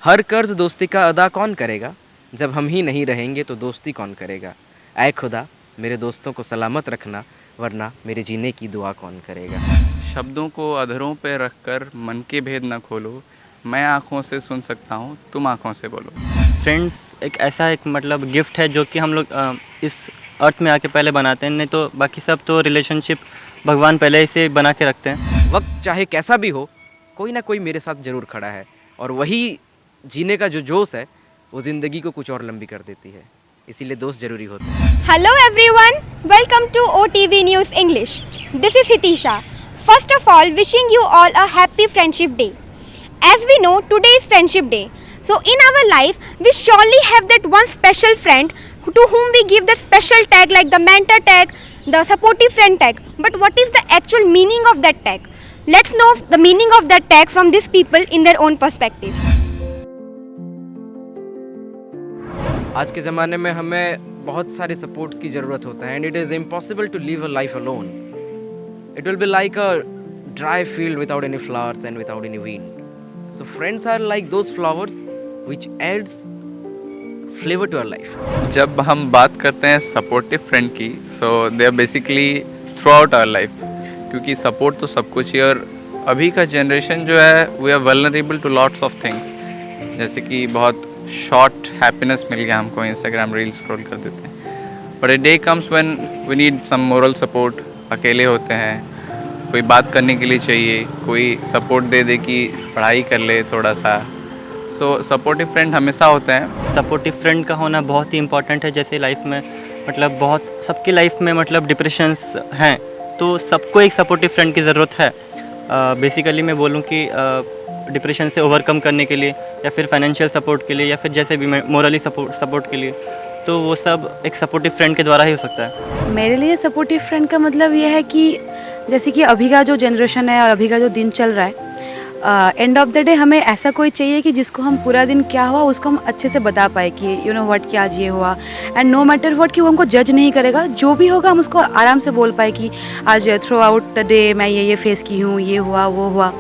हर कर्ज दोस्ती का अदा कौन करेगा, जब हम ही नहीं रहेंगे तो दोस्ती कौन करेगा। ऐ खुदा मेरे दोस्तों को सलामत रखना, वरना मेरे जीने की दुआ कौन करेगा। शब्दों को अधरों पे रखकर मन के भेद न खोलो, मैं आँखों से सुन सकता हूँ, तुम आँखों से बोलो। फ्रेंड्स एक ऐसा एक मतलब गिफ्ट है जो कि हम लोग इस अर्थ में आके पहले बनाते हैं, नहीं तो बाकी सब तो रिलेशनशिप भगवान पहले ही से बना के रखते हैं। वक्त चाहे कैसा भी हो, कोई ना कोई मेरे साथ ज़रूर खड़ा है, और वही जीने का जो जोश है वो ज़िंदगी को कुछ और लंबी कर देती है। इसीलिए दोस्त ज़रूरी होते हैं। Hello everyone, welcome to OTV News English. This is Hitisha. First of all, wishing you all a happy Friendship Day. As we know, today is Friendship Day. So in our life, we surely have that one special friend to whom we give that special tag like the mentor tag, the supportive friend tag. But what is the actual meaning of that tag? Let's know the meaning of that tag from these people in their own perspective. आज के ज़माने में हमें बहुत सारे supports की ज़रूरत होता है, and it is impossible to live a life alone. It will be like a dry field without any flowers and without any wind. So friends are like those flowers which adds flavor to our life. जब हम बात करते हैं supportive friend की, so they are basically throughout our life, क्योंकि support तो सब कुछ ही. और अभी का जनरेशन जो है we are vulnerable to lots of things. जैसे कि बहुत शॉर्ट हैप्पीनेस मिल गया हमको, इंस्टाग्राम रील स्क्रॉल कर देते हैं. But a day comes when we need some moral support. अकेले होते हैं, कोई बात करने के लिए चाहिए, कोई सपोर्ट दे दे कि पढ़ाई कर ले थोड़ा सा. सो सपोर्टिव फ्रेंड हमेशा होते हैं. सपोर्टिव फ्रेंड का होना बहुत ही इम्पॉर्टेंट है. जैसे लाइफ में मतलब बहुत सबकी लाइफ में मतलब डिप्रेशंस हैं, तो सबको एक सपोर्टिव फ्रेंड की ज़रूरत है. बेसिकली मैं बोलूँ कि डिप्रेशन से ओवरकम करने के लिए, या फिर फाइनेंशियल सपोर्ट के लिए, या फिर जैसे भी मोरली सपोर्ट के लिए, तो वो सब एक सपोर्टिव फ्रेंड के द्वारा ही हो सकता है. मेरे लिए सपोर्टिव फ्रेंड का मतलब ये है कि जैसे कि अभी का जो जनरेशन है और अभी का जो दिन चल रहा है, एंड ऑफ द डे हमें ऐसा कोई चाहिए कि जिसको हम पूरा दिन क्या हुआ उसको हम अच्छे से बता पाए कि यू नो व्हाट, कि आज ये हुआ, एंड नो मैटर व्हाट, कि वो हमको जज नहीं करेगा. जो भी होगा हम उसको आराम से बोल पाए कि आज थ्रू आउट द डे मैं ये फेस की हूँ, ये हुआ वो हुआ.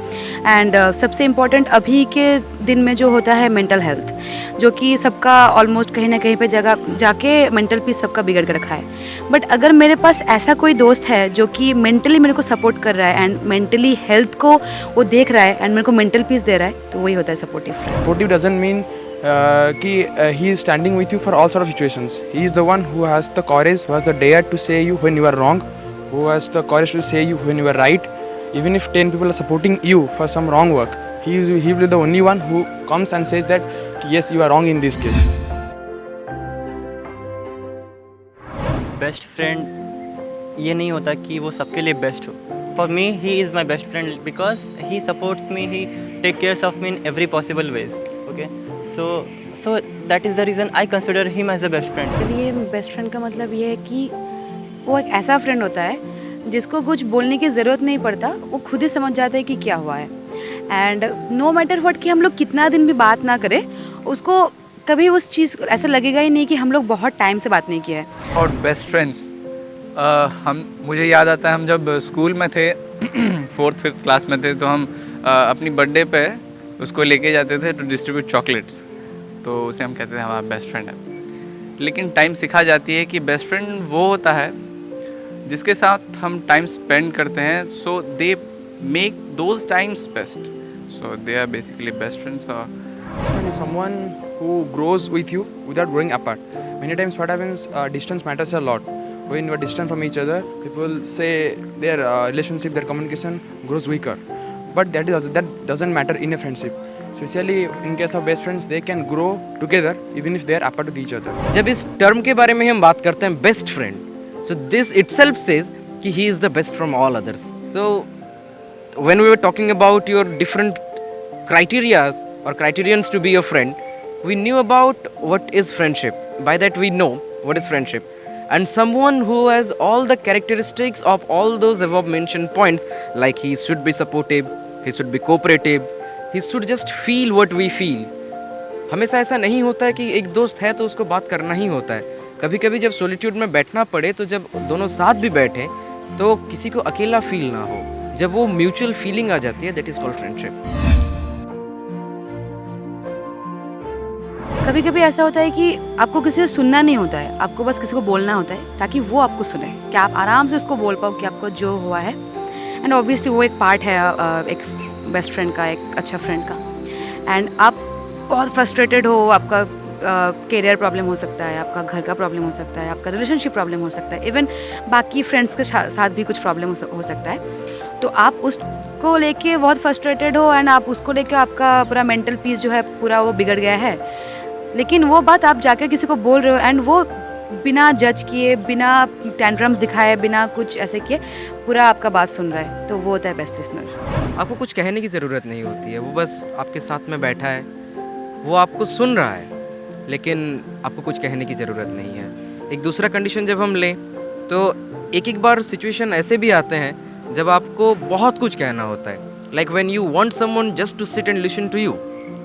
एंड सबसे इम्पॉर्टेंट अभी के दिन में जो होता है मेंटल हेल्थ, जो कि सबका ऑलमोस्ट कहीं ना कहीं पे जगह जाके मेंटल पीस सबका बिगड़ के रखा है. बट अगर मेरे पास ऐसा कोई दोस्त है जो कि मेंटली मेरे को सपोर्ट कर रहा है एंड मेंटली हेल्थ को वो देख रहा है एंड मेरे को मेंटल पीस दे रहा है, तो वही होता है supportive friend. Supportive doesn't mean कि he is standing with you for all sort of situations. He is the one who has the courage, who has the dare to say you when you are wrong, who has the courage to say you when you are right. Even if 10 people are supporting you for some wrong work, he will be the only one who comes and says that yes, you are wrong in this case. Best friend ये नहीं होता कि वो सबके लिए best हो. For me he is my best friend because he supports me, he take cares of me in every possible ways. Okay, so that is the reason I consider him as a best friend. मेरे लिए best friend का मतलब ये है कि वो एक ऐसा फ्रेंड होता है जिसको कुछ बोलने की ज़रूरत नहीं पड़ता, वो खुद ही समझ जाता है कि क्या हुआ है. एंड नो मैटर व्हाट कि हम लोग कितना दिन भी बात ना करें, उसको कभी उस चीज़ ऐसा लगेगा ही नहीं कि हम लोग बहुत टाइम से बात नहीं किया है. और बेस्ट फ्रेंड्स, मुझे याद आता है हम जब स्कूल में थे 4th 5th क्लास में थे, तो हम अपनी बर्थडे पे उसको लेके जाते थे टू डिस्ट्रीब्यूट चॉकलेट्स. तो उसे हम कहते थे हमारा बेस्ट फ्रेंड है. लेकिन टाइम सिखा जाती है कि बेस्ट फ्रेंड वो होता है जिसके साथ हम टाइम स्पेंड करते हैं. So they make those times best. So they are basically best friends. Best friend is someone who grows with you without growing apart. Many times what happens, distance matters a lot. When you are distant from each other, people say their relationship, their communication grows weaker. But that doesn't matter in a friendship. Especially in case of best friends, they can grow together even if they are apart with each other. जब इस term के बारे में हम बात करते हैं best friend, so this itself says कि he is the best from all others. So when we were talking about your different criterias or criterions to be a friend, we knew about what is friendship. By that we know what is friendship. And someone who has all the characteristics of all those above mentioned points, like he should be supportive, he should be cooperative, he should just feel what we feel. हमेशा ऐसा नहीं होता है कि एक दोस्त है तो उसको बात करना ही होता है. कभी कभी जब सोलिट्यूड में बैठना पड़े, तो जब दोनों साथ भी बैठे तो किसी को अकेला फील ना हो, जब वो म्यूचुअल फीलिंग आ जाती है, दैट इज कॉल्ड फ्रेंडशिप. कभी कभी ऐसा होता है कि आपको किसी से सुनना नहीं होता है, आपको बस किसी को बोलना होता है ताकि वो आपको सुने, कि आप आराम से उसको बोल पाओ कि आपको जो हुआ है। एंड ऑब्वियसली वो एक पार्ट है एक बेस्ट फ्रेंड का, एक अच्छा फ्रेंड का। एंड आप बहुत फ्रस्ट्रेटेड हो, आपका करियर प्रॉब्लम हो सकता है, आपका घर का प्रॉब्लम हो सकता है, आपका रिलेशनशिप प्रॉब्लम हो सकता है, इवन बाकी फ्रेंड्स के साथ भी कुछ प्रॉब्लम हो सकता है। तो आप उसको लेके बहुत फ्रस्ट्रेटेड हो एंड आप उसको लेके आपका पूरा मेंटल पीस जो है पूरा वो बिगड़ गया है, लेकिन वो बात आप जाकर किसी को बोल रहे हो एंड वो बिना जज किए, बिना टेंट्रम्स दिखाए, बिना कुछ ऐसे किए पूरा आपका बात सुन रहा है, तो वो होता है बेस्ट लिसनर। आपको कुछ कहने की ज़रूरत नहीं होती है, वो बस आपके साथ में बैठा है, वो आपको सुन रहा है, लेकिन आपको कुछ कहने की ज़रूरत नहीं है। एक दूसरा कंडीशन जब हम लें तो एक बार सिचुएशन ऐसे भी आते हैं जब आपको बहुत कुछ कहना होता है, like when you want someone just to sit and listen to you.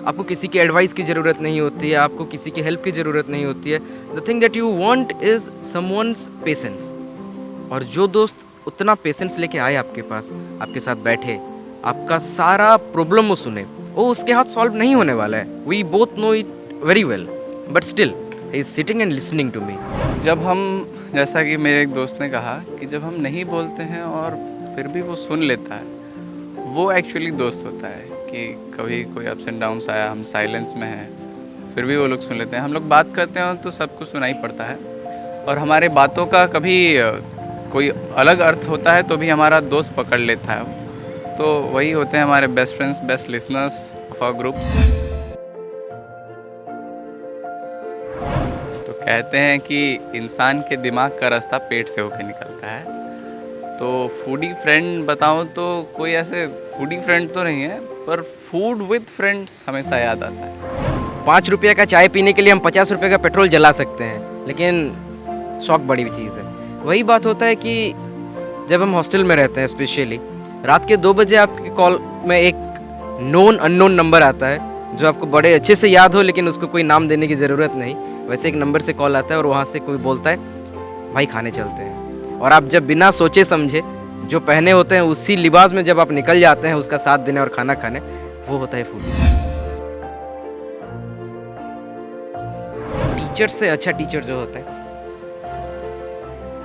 आपको किसी की एडवाइस की ज़रूरत नहीं होती है, आपको किसी की हेल्प की ज़रूरत नहीं होती है। The thing that you want is someone's patience. और जो दोस्त उतना पेशेंस लेके आए आपके पास, आपके साथ बैठे, आपका सारा प्रॉब्लम वो सुने, वो उसके हाथ सॉल्व नहीं होने वाला है। We both know it very well, but still he is sitting and listening to me. जब हम, जैसा कि मेरे एक दोस्त ने कहा कि जब हम नहीं बोलते हैं और फिर भी वो सुन लेता है, वो एक्चुअली दोस्त होता है। कि कभी कोई अप्स एंड डाउन्स आया, हम साइलेंस में हैं, फिर भी वो लोग सुन लेते हैं। हम लोग बात करते हैं तो सब कुछ सुनाई पड़ता है, और हमारे बातों का कभी कोई अलग अर्थ होता है तो भी हमारा दोस्त पकड़ लेता है। तो वही होते हैं हमारे best friends, best listeners of our group. तो कहते हैं कि इंसान के दिमाग का रास्ता पेट से होकर निकलता है। तो फूडी फ्रेंड बताऊं तो कोई ऐसे फूडी फ्रेंड तो नहीं है, पर फूड विद फ्रेंड्स हमेशा याद आता है। 5 रुपये का चाय पीने के लिए हम 50 रुपये का पेट्रोल जला सकते हैं, लेकिन शौक बड़ी चीज़ है। वही बात होता है कि जब हम हॉस्टल में रहते हैं, स्पेशली रात के 2 बजे आपके कॉल में एक नोन अननोन नंबर आता है जो आपको बड़े अच्छे से याद हो, लेकिन उसको कोई नाम देने की ज़रूरत नहीं। वैसे एक नंबर से कॉल आता है और वहाँ से कोई बोलता है भाई खाने चलते हैं, और आप जब बिना सोचे समझे जो पहने होते हैं उसी लिबास में जब आप निकल जाते हैं उसका साथ देने और खाना खाने, वो होता है फूड। टीचर से अच्छा टीचर जो होता है,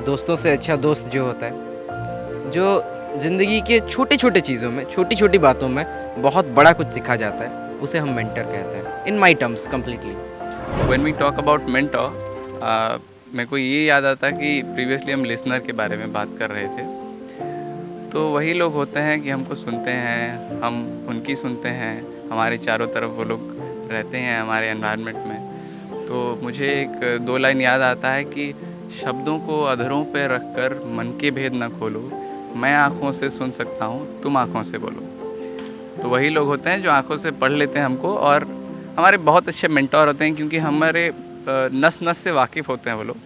दोस्तों से अच्छा दोस्त जो होता है, जो ज़िंदगी के छोटे छोटे चीज़ों में, छोटी छोटी बातों में बहुत बड़ा कुछ सिखा जाता है, उसे हम मेंटर कहते हैं, in my terms completely. When we talk about mentor, मेरे को ये याद आता है कि प्रीवियसली हम लिसनर के बारे में बात कर रहे थे। तो वही लोग होते हैं कि हमको सुनते हैं, हम उनकी सुनते हैं, हमारे चारों तरफ वो लोग रहते हैं हमारे एनवायरनमेंट में। तो मुझे एक 2 लाइन याद आता है कि शब्दों को अधरों पे रखकर मन के भेद न खोलो, मैं आँखों से सुन सकता हूँ, तुम आँखों से बोलो। तो वही लोग होते हैं जो आँखों से पढ़ लेते हैं हमको, और हमारे बहुत अच्छे मेंटोर होते हैं क्योंकि हमारे नस नस से वाकिफ़ होते हैं वो लोग।